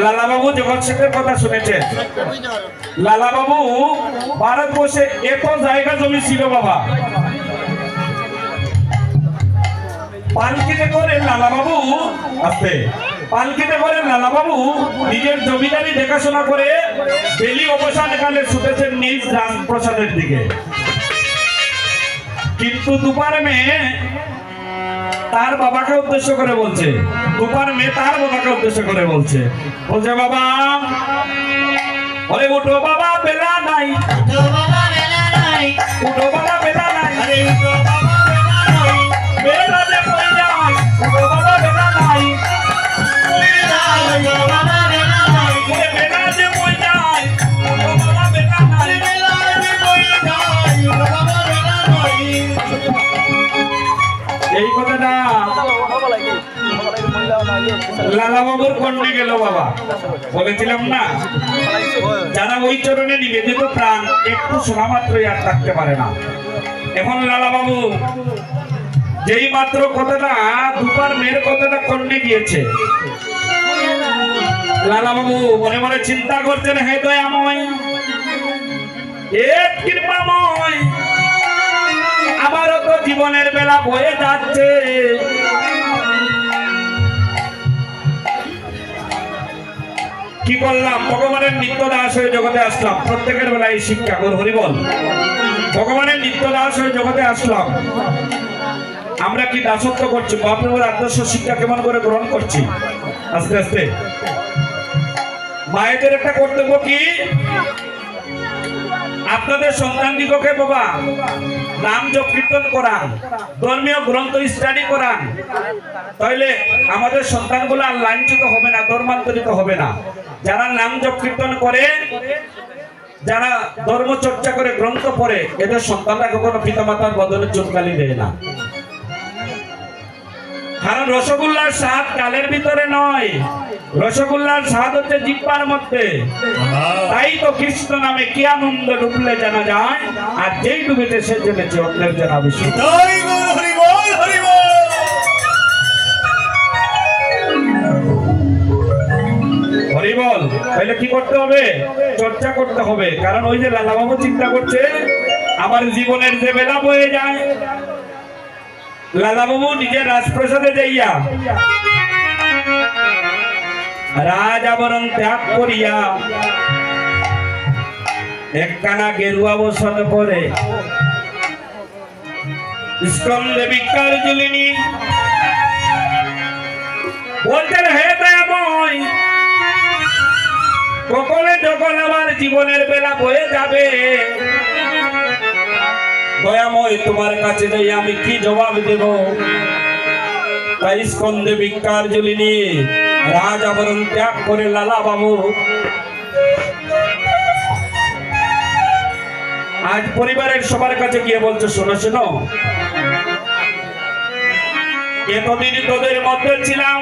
লালা বাবু জগৎ শেখের কথা শুনেছেন। লালা বাবু ভারতবর্ষে এত জায়গা জমি ছিল বাবা, পালকিতে করে লালা বাবু আসতে পালকিতে করে লালা বাবু নিজের জমিদারি দেখাশোনা করে বেলি অবসানকালে ছুটেছেন নিজ রাজপ্রাসাদের দিকে। কিন্তু দুপার মেয়ে তার বাবাকে উদ্দেশ্য করে বলছে, দুপার মেয়ে তার বাবাকে উদ্দেশ্য করে বলছে, বলছে বাবা ওরে উঠো বাবা বেলা নাই, উঠো বাবা বেলা নাই, উঠো বাবা বেলা নাই, আরে উঠো বাবা বেলা নাই, বেলা যে কই যায়, উঠো বাবা বেলা নাই, উঠো বাবা বেলা নাই, বেলা যে কই যায়, উঠো বাবা বেলা নাই, বেলা যে কই যায়, উঠো বাবা বেলা নাই। এই কথাটা লালা বাবুর কণ্ঠে গেল বাবা। বলেছিলাম না, যারা ওই চরণে নিবেদিত প্রাণ একটু শোনা মাত্রই আর থাকতে পারে না। এখন লালা বাবু যেই মাত্র কথাটা দুপার মেয়ের কথাটা কণ্ঠে গিয়েছে, লালা বাবু মনে মনে চিন্তা করছেন, হে দয়াময়, হে কৃপাময়, আমারও তো জীবনের বেলা বয়ে যাচ্ছে, কি করলাম? ভগবানের নিত্য দাস হয়ে জগতে আসলাম, প্রত্যেকের বেলায় শিক্ষা কর হরি বল। ভগবানের নিত্য দাস হয়ে জগতে আসলাম, আমরা কি দাসত্ব করছি? বাপের আদর্শ শিক্ষা কেমন করে গ্রহণ করছি? আস্তে আস্তে মায়েদের একটা কর্তব্য কি, আপনাদের সন্তানদিগকে বাবা নাম জপ কীর্তন করান, ধর্মীয় গ্রন্থ স্টাডি করান, তাইলে আমাদের সন্তানগুলো আর লাঞ্ছিত হবে না, ধর্মান্তরিত হবে না। যারা নাম জপ কীর্তন করে, যারা ধর্ম চর্চা করে, গ্রন্থ পড়ে, এদের সন্তানরা কখনো পিতামাতার বদলে চুনকালি দেয় না। কারণ রসগোল্লার স্বাদ কালের ভিতরে নয়, রসগোল্লার স্বাদ হচ্ছে জিহ্বার মধ্যে। তাই তো কৃষ্ণ নামে কি আনন্দ ডুবলে জানা যায়, আর যেই ডুবেছে সে জেনেছে অন্যের জানা বেশি। হরি বল। তাহলে কি করতে হবে? চর্চা করতে হবে। কারণ ওই যে লালা বাবু চিন্তা করছে, আমার জীবনের যে বেলা বয়ে যায়, লালা বাবু নিজের রাজপ্রাসাদে যাইয়া রাজ আবরণ ত্যাগ করিয়া একখানা গেরুয়া বসন পরে স্কন্দে ভিক্ষার ঝুলিনি বলতেন, হে দয়াময়, কখনো যখন আমার জীবনের বেলা বয়ে যাবে, দয়াময় তোমার কাছে যাই আমি কি জবাব দেব? তাই স্কন্দে ভিক্ষার ঝুলি নিয়ে রাজ আবরণ ত্যাগ করে লালা বাবু আজ পরিবারের সবার কাছে গিয়ে বলছে, শোনো শোনো, এতদিন তোদের মধ্যে ছিলাম,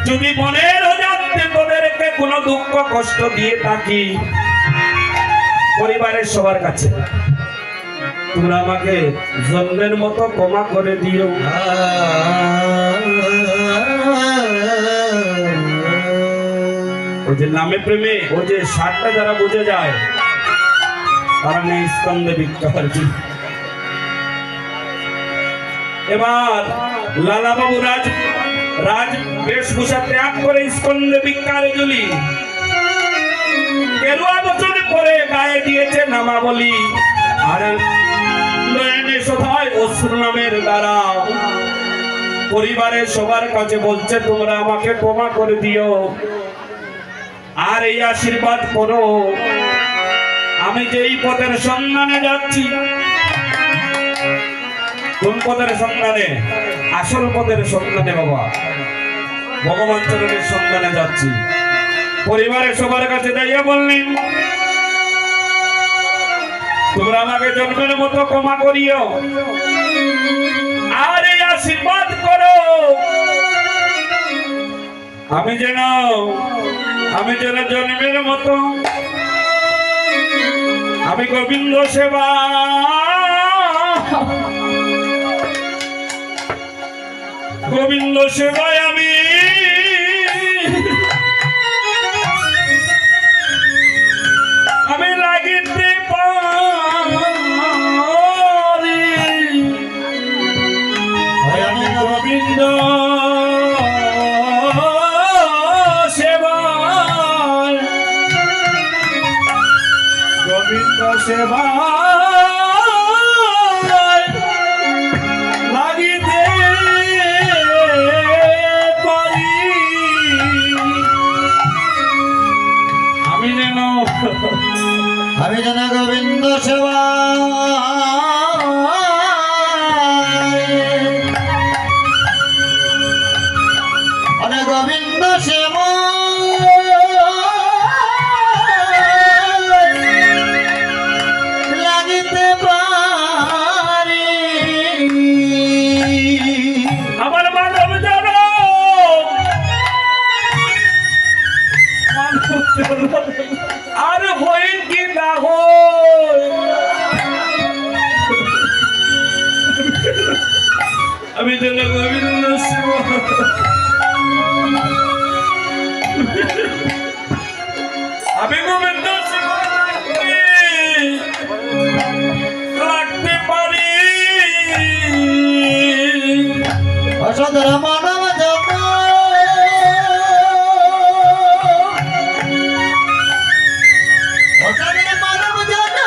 যদি মনের অজান্তে তোদেরকে কোনো দুঃখ কষ্ট দিয়ে থাকি, পরিবারের সবার কাছে তোমরা আমাকে জন্মের মতো ক্ষমা করে দিও। ওই যে নামে প্রেমে ওই যে সারটা যারা বুঝে যায়, তারা নেই স্কন্দে ভিক্ষার ঝুলি। এবার লালা বাবু রাজ বেশভূষা ত্যাগ করে স্কন্দে ভিক্ষার ঝুলি গেরুয়া বচন পরে গায়ে দিয়েছে নামাবলী, আর নয়নে শোধায় অশ্রু নামের দ্বারা পরিবারের সবার কাছে বলছে, তোমরা আমাকে ক্ষমা করে দিও, আর এই আশীর্বাদ করো, আমি যেই পথের সন্ধানে যাচ্ছি। কোন পথের সন্ধানে? আসল পথের সন্ধানে বাবা, ভগবান চরণের সন্ধানে যাচ্ছি। পরিবারের সবার কাছে যাইয়া বললেন, তোমরা আমাকে জন্মের মতো ক্ষমা করিও, আর এই আশীর্বাদ করো, আমি যেন জন্মের মতো আমি গোবিন্দ সেবা গোবিন্দ সেবায় আমি আমি লাগিতে পারি আমি গোবিন্দ সেবায় গোবিন্দ সেবায় লাগিতে পারি আমি যেন গোবিন্দ সেবা গোবিন্দ সেবা লাগিতে পারি আমার মানব জানো আর হই কি না হই আমি যেন গোবিন্দ সেবা আমি গোবিন্দ সেবা রাখতে পারি অসদর মানব জন্ম অসদর মানব জন্ম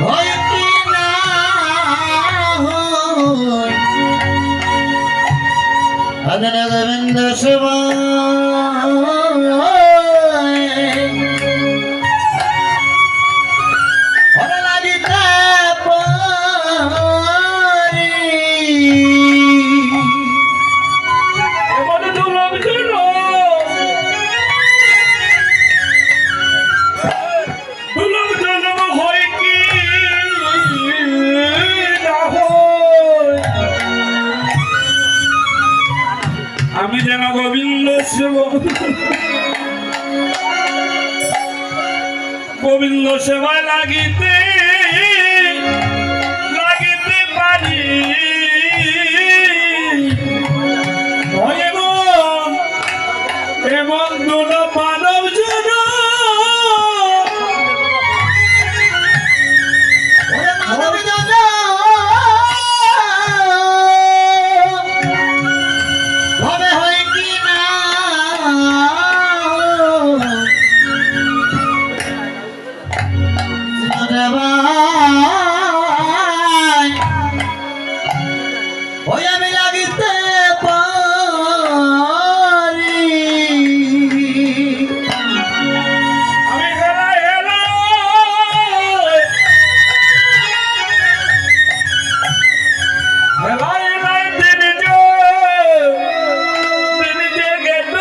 হয় কি না হয় আদন গোবিন্দ সেবা আমি যেন গোবিন্দ সেবা গোবিন্দ সেবায় লাগিতে পারি এমন দুন মানব জন মানব জন্ম হবে হয় কি না ওই আমি লাগিতে পারি আমি হেলাই তিনি যে গেল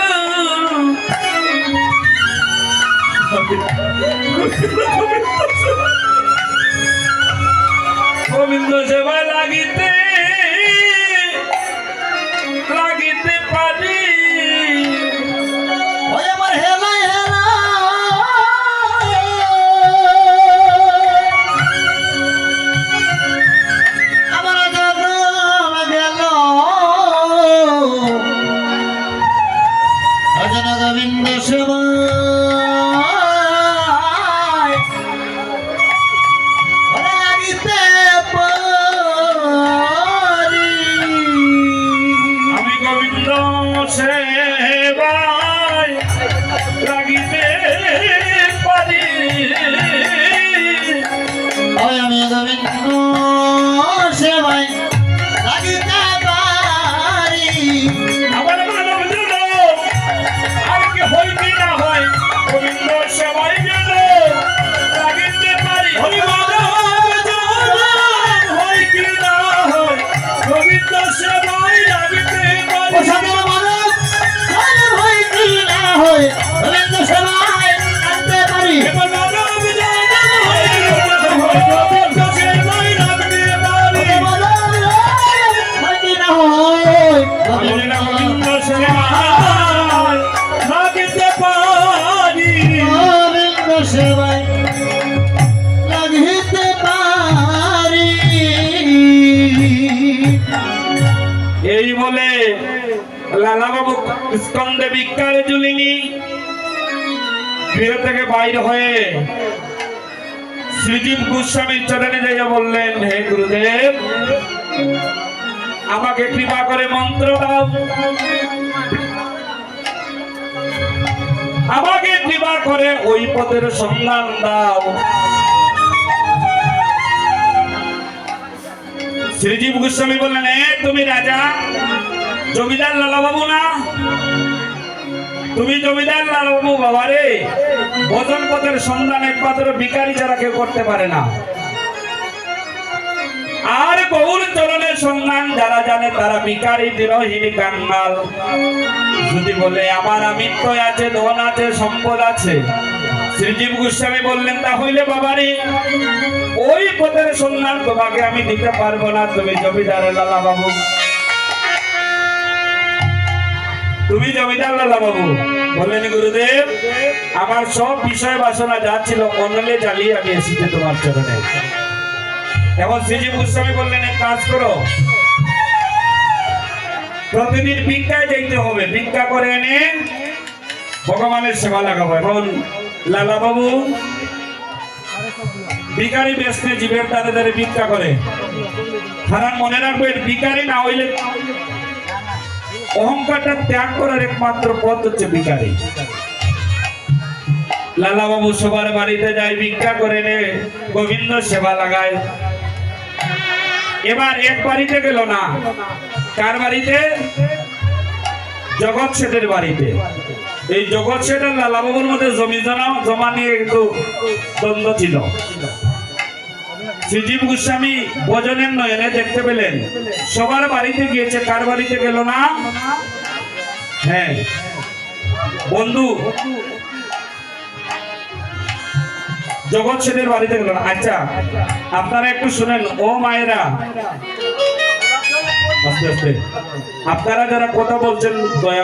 গোবিন্দ সেবায় লাগিতে পারি ওই আমার হেলাই হেলা আমার জন্ম গেল অজন গোবিন্দ সেবা লাগিতে পারি আমি গোবিন্দ সেবায় লাগিতে পারি ওই আমি গোবিন্দ সেবায় লাগিতে পারি আমার মানব জন আর কি হই কি না হয় গোবিন্দ সেবায় গেল লাগিতে পারি হরি মাধব জন হই কি না হয় গোবিন্দ সেবায় লাগিতে পারি ওসবের মানব জন্ম হয় কি না হয় গোবিন্দ সেবায় লাগতে পারি এবার মানব জন হই কি না হয় গোবিন্দ সেবায় লাগতে পারি হয় কি না হয় আমি যেন গোবিন্দ সেবায় লাগিতে পারি গোবিন্দ সেবায় লাগিতে পারি এই বলে লালা বাবু স্কন্দে ভিক্ষার ঝুলিনি গৃহ থেকে বাইর হয়ে শ্রীজীব গোস্বামীর চরণে যাইয়া বললেন, হে গুরুদেব, আমাকে কৃপা করে মন্ত্র দাও, আমাকে কৃপা করে ওই পথের সন্ধান দাও। শ্রীজীব গোস্বামী বললেন, তুমি রাজা জমিদার লালাবাবু না? তুমি জমিদার লালাবাবু বাবা রে, ভজন পথের সন্ধান একমাত্র ভিখারি ছাড়া কেউ করতে পারে না। আর গৌর চরণের সন্ধান যারা জানে তারা ভিখারি, দিনহীন, কাঙ্গাল। যদি বলে আমার আমিত্ব আছে, ধন আছে, সম্পদ আছে, শ্রীজীব গোস্বামী বললেন, তাহলে বাবারে ওই পথের সন্ধান তোমাকে আমি দিতে পারবো না। তুমি জমিদার লালা বাবু, তুমি জমিদার লালা বাবু। বললেন, গুরুদেব, আমার সব বিষয় বাসনা যা ছিল অনলে জ্বালিয়ে আমি এসেছি তোমার চরণে। এখন শ্রীজীব গোস্বামী বললেন, এক কাজ করো, প্রতিদিন ভিক্ষায় যেতে হবে, ভিক্ষা করে এনে ভগবানের সেবা লাগাবো। এখন লালা বাবু ভিখারি বেশনে জীবের দ্বারে দ্বারে ভিক্ষা করে। কারণ মনে রাখবেন, ভিখারি না হইলে অহংকারটা ত্যাগ করার একমাত্র পথ হচ্ছে ভিখারি। লালা বাবু সবার বাড়িতে যায়, ভিক্ষা করে নে, গোবিন্দ সেবা লাগায়। এবার এক বাড়িতে গেল না, কার বাড়িতে? জগৎ শেঠের বাড়িতে। এই জগৎ শেঠ আর লালা বাবুর মধ্যে জমা নিয়ে একটু দ্বন্দ্ব ছিল। শ্রীজীব গোস্বামী ভজনের নয়নে দেখতে পেলেন সবার বাড়িতে গিয়েছে, কার বাড়িতে গেল না? হ্যাঁ, বন্ধু জগৎ শেঠের বাড়িতে গেল না। আচ্ছা, আপনারা একটু শুনেন, ও মায়েরা, আস্তে আস্তে আপনারা যারা কথা বলছেন দয়া